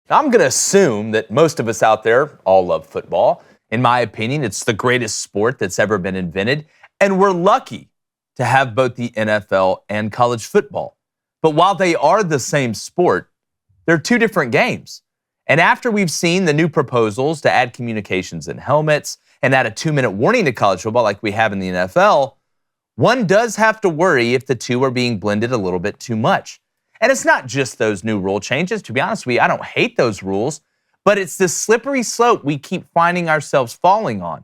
I'm going to assume that most of us out there all love football. In my opinion, it's the greatest sport that's ever been invented, and we're lucky to have both the NFL and college football. But while they are the same sport, they're two different games. And after we've seen the new proposals to add communications in helmets and add a 2-minute warning to college football like we have in the NFL, one does have to worry if the two are being blended a little bit too much. And it's not just those new rule changes. To be honest with you, I don't hate those rules, but it's this slippery slope we keep finding ourselves falling on.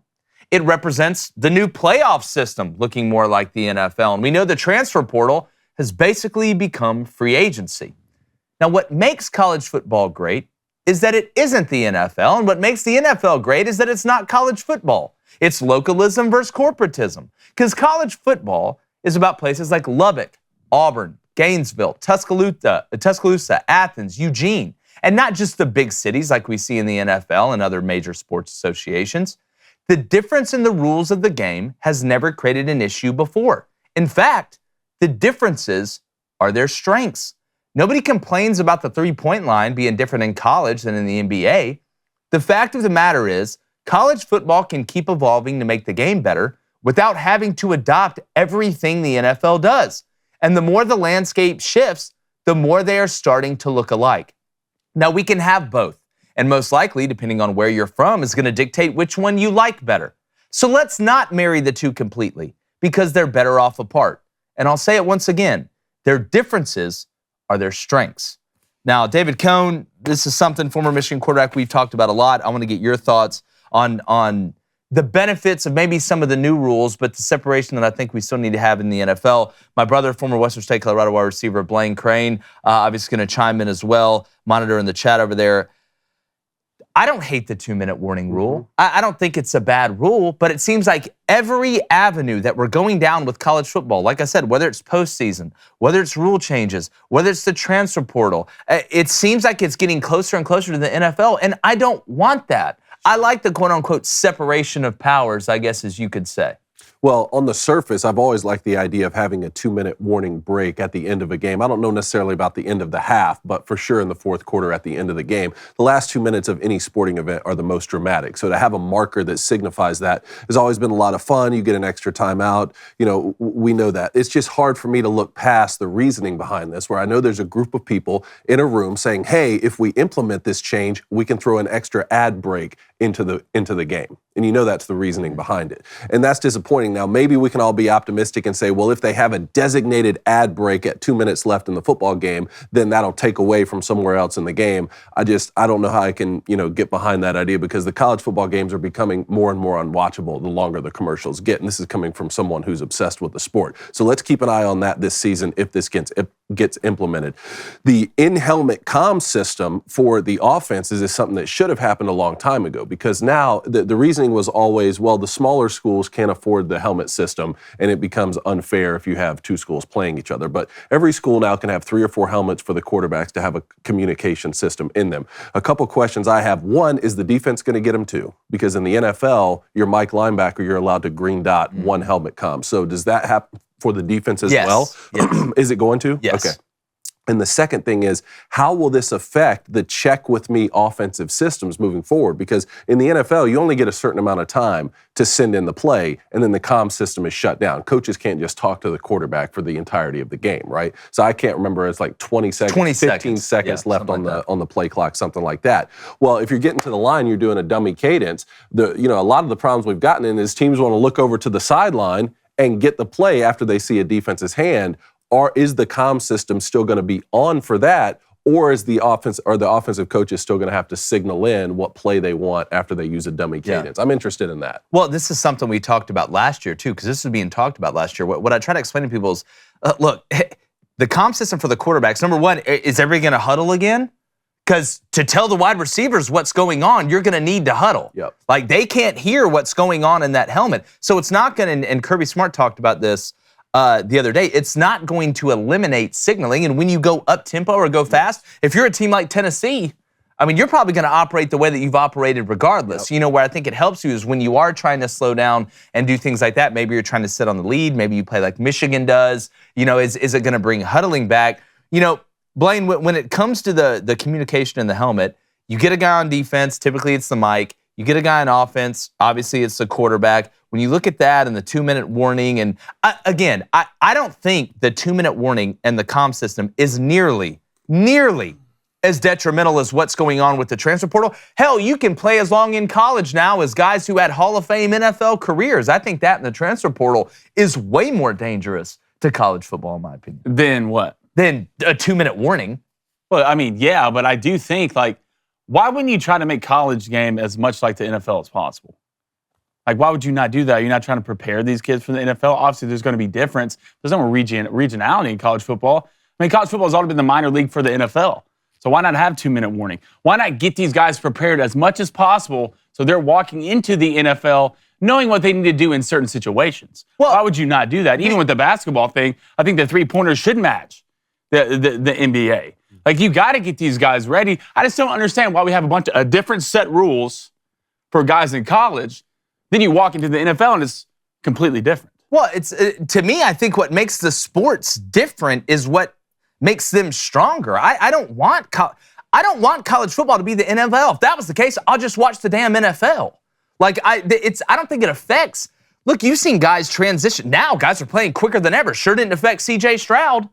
It represents the new playoff system looking more like the NFL. And we know the transfer portal has basically become free agency. Now, what makes college football great is that it isn't the NFL. And what makes the NFL great is that it's not college football. It's localism versus corporatism. Because college football is about places like Lubbock, Auburn, Gainesville, Tuscaloosa, Athens, Eugene, and not just the big cities like we see in the NFL and other major sports associations. The difference in the rules of the game has never created an issue before. In fact, the differences are their strengths. Nobody complains about the three-point line being different in college than in the NBA. The fact of the matter is, college football can keep evolving to make the game better without having to adopt everything the NFL does. And the more the landscape shifts, the more they are starting to look alike. Now, we can have both. And most likely, depending on where you're from, is going to dictate which one you like better. So let's not marry the two completely, because they're better off apart. And I'll say it once again, their differences are their strengths. Now, David Cone, this is something, former Michigan quarterback, we've talked about a lot. I want to get your thoughts on the benefits of maybe some of the new rules, but the separation that I think we still need to have in the NFL. My brother, former Western State Colorado wide receiver Blaine Crane, obviously going to chime in as well, monitor in the chat over there. I don't hate the 2-minute warning rule. I don't think it's a bad rule, but it seems like every avenue that we're going down with college football, like I said, whether it's postseason, whether it's rule changes, whether it's the transfer portal, it seems like it's getting closer and closer to the NFL, and I don't want that. I like the quote-unquote separation of powers, I guess, as you could say. Well, on the surface, I've always liked the idea of having a 2-minute warning break at the end of a game. I don't know necessarily about the end of the half, but for sure in the fourth quarter at the end of the game. The last 2 minutes of any sporting event are the most dramatic. So to have a marker that signifies that has always been a lot of fun. You get an extra timeout. You know, we know that. It's just hard for me to look past the reasoning behind this, where I know there's a group of people in a room saying, hey, if we implement this change, we can throw an extra ad break into the game. And you know that's the reasoning behind it. And that's disappointing. Now, maybe we can all be optimistic and say, well, if they have a designated ad break at 2 minutes left in the football game, then that'll take away from somewhere else in the game. I don't know how I can, get behind that idea, because the college football games are becoming more and more unwatchable the longer the commercials get. And this is coming from someone who's obsessed with the sport. So let's keep an eye on that this season if this gets implemented. The in-helmet comm system for the offenses is something that should have happened a long time ago, because now the reasoning was always, well, the smaller schools can't afford the helmet system, and it becomes unfair if you have two schools playing each other. But every school now can have 3 or 4 helmets for the quarterbacks to have a communication system in them. A couple questions I have. One, is the defense going to get them too? Because in the NFL, your Mike linebacker, you're allowed to green dot one helmet comm. So does that happen for the defense as well? Yes. Is it going to? Yes. Okay. And the second thing is, how will this affect the check with me offensive systems moving forward? Because in the NFL, you only get a certain amount of time to send in the play, and then the comm system is shut down. Coaches can't just talk to the quarterback for the entirety of the game, right? So I can't remember, it's like 15 seconds left on the play clock, something like that. Well, if you're getting to the line, you're doing a dummy cadence. A lot of the problems we've gotten in is teams want to look over to the sideline and get the play after they see a defense's hand. Or is the comm system still going to be on for that? Or is the offensive coaches still going to have to signal in what play they want after they use a dummy cadence? I'm interested in that. Well, this is something we talked about last year, too, because this was being talked about last year. What I try to explain to people is, look, the comm system for the quarterbacks, number one, is everybody going to huddle again? Because to tell the wide receivers what's going on, you're going to need to huddle. Yep. Like, they can't hear what's going on in that helmet. So it's not going to, and Kirby Smart talked about this the other day, it's not going to eliminate signaling. And when you go up tempo or go fast, if you're a team like Tennessee, I mean, you're probably going to operate the way that you've operated regardless. Yep. Where I think it helps you is when you are trying to slow down and do things like that. Maybe you're trying to sit on the lead. Maybe you play like Michigan does. Is it going to bring huddling back? Blaine, when it comes to the communication in the helmet, You get a guy on defense, typically it's the mic. You get a guy on offense, obviously it's the quarterback. When you look at that and the 2-minute warning, and I don't think the 2-minute warning and the comm system is nearly as detrimental as what's going on with the transfer portal. Hell, you can play as long in college now as guys who had Hall of Fame NFL careers. I think that in the transfer portal is way more dangerous to college football, in my opinion. Then what? Than a 2-minute warning. Well, I mean, yeah, but I do think, like, why wouldn't you try to make college game as much like the NFL as possible? Like, why would you not do that? You're not trying to prepare these kids for the NFL. Obviously, there's going to be difference. There's no more regionality in college football. I mean, college football has already been the minor league for the NFL. So why not have 2-minute warning? Why not get these guys prepared as much as possible so they're walking into the NFL knowing what they need to do in certain situations? Well, why would you not do that? Even with the basketball thing, I think the three-pointers should match the NBA. Like, you got to get these guys ready. I just don't understand why we have a bunch of different set rules for guys in college. Then you walk into the NFL and it's completely different. Well, it's to me, I think what makes the sports different is what makes them stronger. I don't want college football to be the NFL. If that was the case, I'll just watch the damn NFL. Like, I don't think it affects. Look, you've seen guys transition. Now guys are playing quicker than ever. Sure didn't affect C.J. Stroud,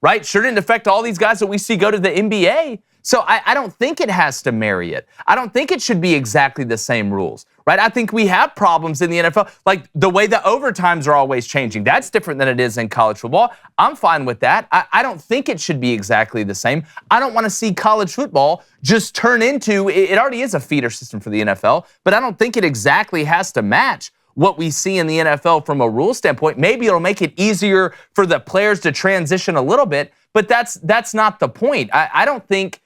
right? Sure didn't affect all these guys that we see go to the NBA. So I don't think it has to marry it. I don't think it should be exactly the same rules, right? I think we have problems in the NFL, like the way the overtimes are always changing. That's different than it is in college football. I'm fine with that. I don't think it should be exactly the same. I don't want to see college football just turn into, it already is a feeder system for the NFL, but I don't think it exactly has to match what we see in the NFL from a rule standpoint. Maybe it'll make it easier for the players to transition a little bit, but that's not the point. I don't think.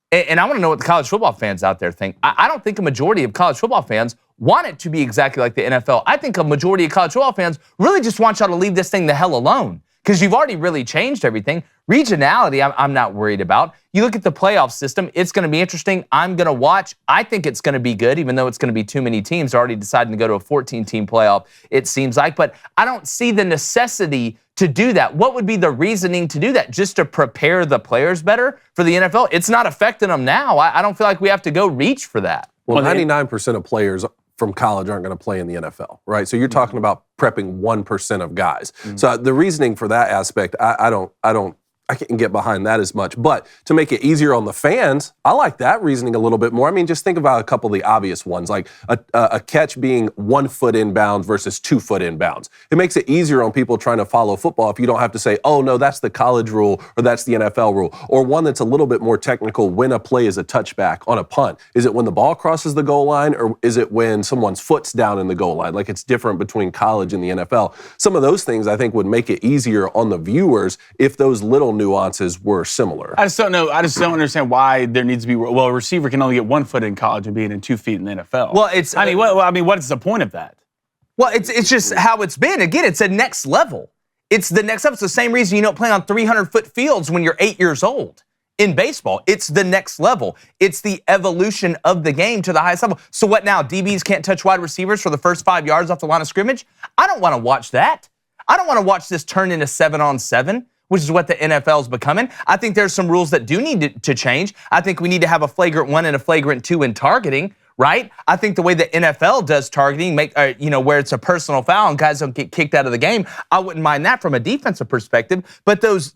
And I want to know what the college football fans out there think. I don't think a majority of college football fans want it to be exactly like the NFL. I think a majority of college football fans really just want y'all to leave this thing the hell alone because you've already really changed everything. Regionality, I'm not worried about. You look at the playoff system, it's going to be interesting. I'm going to watch. I think it's going to be good, even though it's going to be too many teams already deciding to go to a 14-team playoff, it seems like. But I don't see the necessity to do that. What would be the reasoning to do that? Just to prepare the players better for the NFL? It's not affecting them now. I don't feel like we have to go reach for that. Well, 99% of players from college aren't going to play in the NFL, right? So you're talking about prepping 1% of guys. So the reasoning for that aspect, I can't get behind that as much. But to make it easier on the fans, I like that reasoning a little bit more. I mean, just think about a couple of the obvious ones, like a catch being 1 foot inbounds versus 2 foot inbounds. It makes it easier on people trying to follow football if you don't have to say, oh, no, that's the college rule or that's the NFL rule. Or one that's a little bit more technical, when a play is a touchback on a punt. Is it when the ball crosses the goal line or is it when someone's foot's down in the goal line? Like, it's different between college and the NFL. Some of those things I think would make it easier on the viewers if those little nuances were similar. I just don't know. I just don't understand why there needs to be. Well, a receiver can only get 1 foot in college and being in 2 feet in the NFL. Well, it's. I mean, what is the point of that? Well, it's just how it's been. Again, it's a next level. It's the next level. It's the same reason you don't play on 300-foot fields when you're 8 years old in baseball. It's the next level. It's the evolution of the game to the highest level. So what now? DBs can't touch wide receivers for the first 5 yards off the line of scrimmage? I don't want to watch that. I don't want to watch this turn into 7-on-7. Which is what the NFL is becoming. I think there's some rules that do need to change. I think we need to have a flagrant 1 and a flagrant 2 in targeting, right? I think the way the NFL does targeting, where it's a personal foul and guys don't get kicked out of the game, I wouldn't mind that from a defensive perspective. But those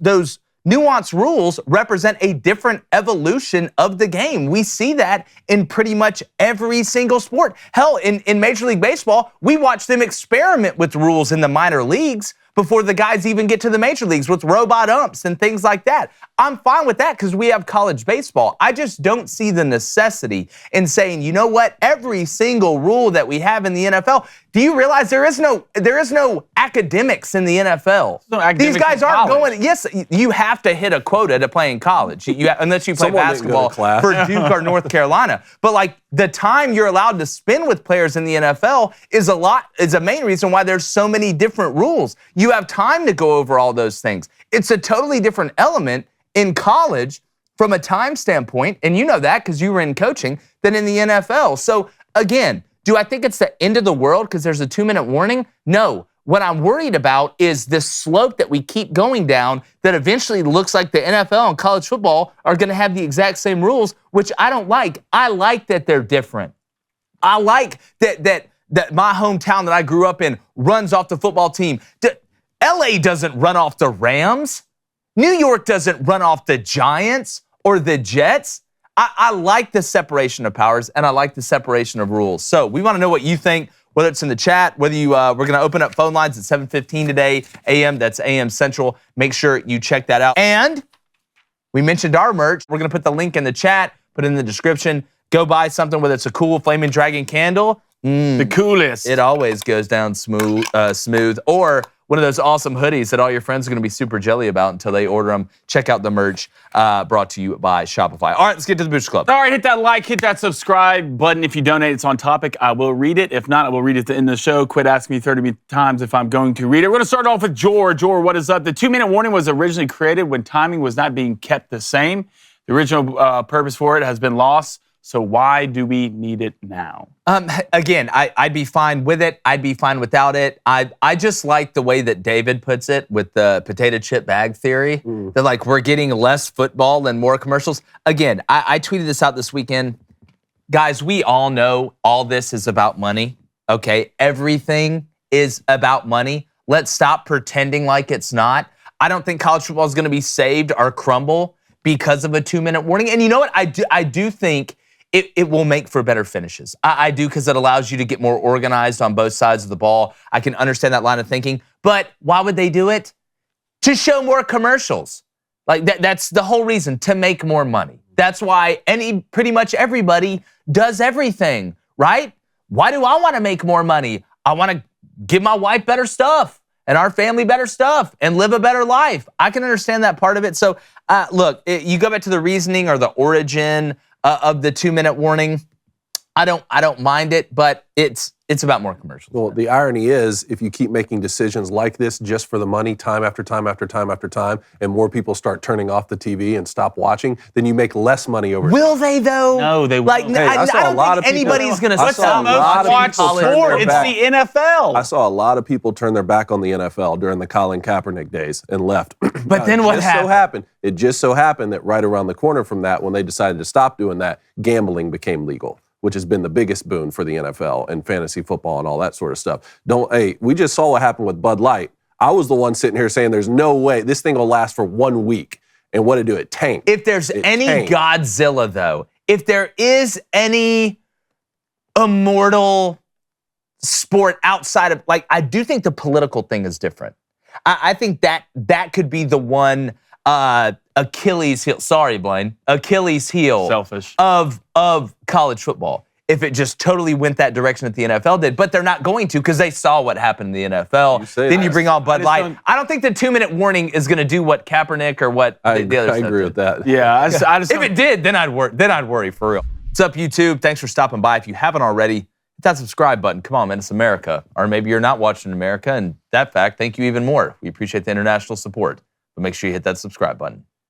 nuanced rules represent a different evolution of the game. We see that in pretty much every single sport. Hell, in Major League Baseball, we watch them experiment with rules in the minor leagues before the guys even get to the major leagues with robot umps and things like that. I'm fine with that because we have college baseball. I just don't see the necessity in saying, you know what, every single rule that we have in the NFL, do you realize there is no academics in the NFL? These guys aren't going, yes, you have to hit a quota to play in college, unless you play basketball for Duke or North Carolina. But like the time you're allowed to spend with players in the NFL is a main reason why there's so many different rules. You have time to go over all those things. It's a totally different element in college from a time standpoint, and you know that because you were in coaching, than in the NFL. So again, do I think it's the end of the world because there's a 2-minute warning? No. what I'm worried about is this slope that we keep going down that eventually looks like the NFL and college football are going to have the exact same rules, which I don't like. I like that they're different. I like that my hometown that I grew up in runs off the football team. LA doesn't run off the Rams. New York doesn't run off the Giants or the Jets. I like the separation of powers, and I like the separation of rules. So we want to know what you think, whether it's in the chat, whether we're going to open up phone lines at 7:15 today, a.m. That's a.m. Central. Make sure you check that out. And we mentioned our merch. We're going to put the link in the chat, put it in the description. Go buy something, whether it's a cool Flaming Dragon candle. The coolest. It always goes down smooth. Or one of those awesome hoodies that all your friends are going to be super jelly about until they order them. Check out the merch brought to you by Shopify. All right, let's get to the Booster Club. All right, hit that like, hit that subscribe button. If you donate, it's on topic. I will read it. If not, I will read it at the end of the show. Quit asking me 30 times if I'm going to read it. We're going to start off with Jor. Jor, what is up? The 2-minute warning was originally created when timing was not being kept the same. The original purpose for it has been lost. So why do we need it now? Again, I'd be fine with it. I'd be fine without it. I just like the way that David puts it with the potato chip bag theory. That like we're getting less football and more commercials. Again, I tweeted this out this weekend. Guys, we all know all this is about money. Okay, everything is about money. Let's stop pretending like it's not. I don't think college football is going to be saved or crumble because of a 2-minute warning. And you know what? I do think it will make for better finishes. I do, because it allows you to get more organized on both sides of the ball. I can understand that line of thinking. But why would they do it? To show more commercials. Like that's the whole reason, to make more money. That's why pretty much everybody does everything, right? Why do I want to make more money? I want to give my wife better stuff and our family better stuff and live a better life. I can understand that part of it. So look, you go back to the reasoning or the origin of the 2-minute warning. I don't mind it, but it's about more commercials. Well, the irony is, if you keep making decisions like this just for the money, time after time after time after time, and more people start turning off the TV and stop watching, then you make less money over time. Will they though? No, they like, won't. Hey, I saw I don't a lot think of people- anybody's going to I saw a lot of Watch people turn sport. their It's back. the NFL. I saw a lot of people turn their back on the NFL during the Colin Kaepernick days and left. But then what happened? It just so happened that right around the corner from that, when they decided to stop doing that, gambling became legal, which has been the biggest boon for the NFL and fantasy football and all that sort of stuff. We just saw what happened with Bud Light. I was the one sitting here saying there's no way this thing will last for 1 week. And what did it do? It tanked. If there's any tanked. Godzilla, though, if there is any immortal sport outside of, like, I do think the political thing is different. I think that could be the one Achilles heel. Sorry, Blaine. Achilles heel. Selfish. Of college football. If it just totally went that direction that the NFL did, but they're not going to, because they saw what happened in the NFL. Then you bring on Bud Light. I don't think the 2-minute warning is going to do what Kaepernick or what the other I stuff agree did. with that. Yeah, I just If it did, then I'd worry. Then I'd worry for real. What's up, YouTube? Thanks for stopping by. If you haven't already, hit that subscribe button. Come on, man, it's America. Or maybe you're not watching America, and that fact, thank you even more. We appreciate the international support. But make sure you hit that subscribe button.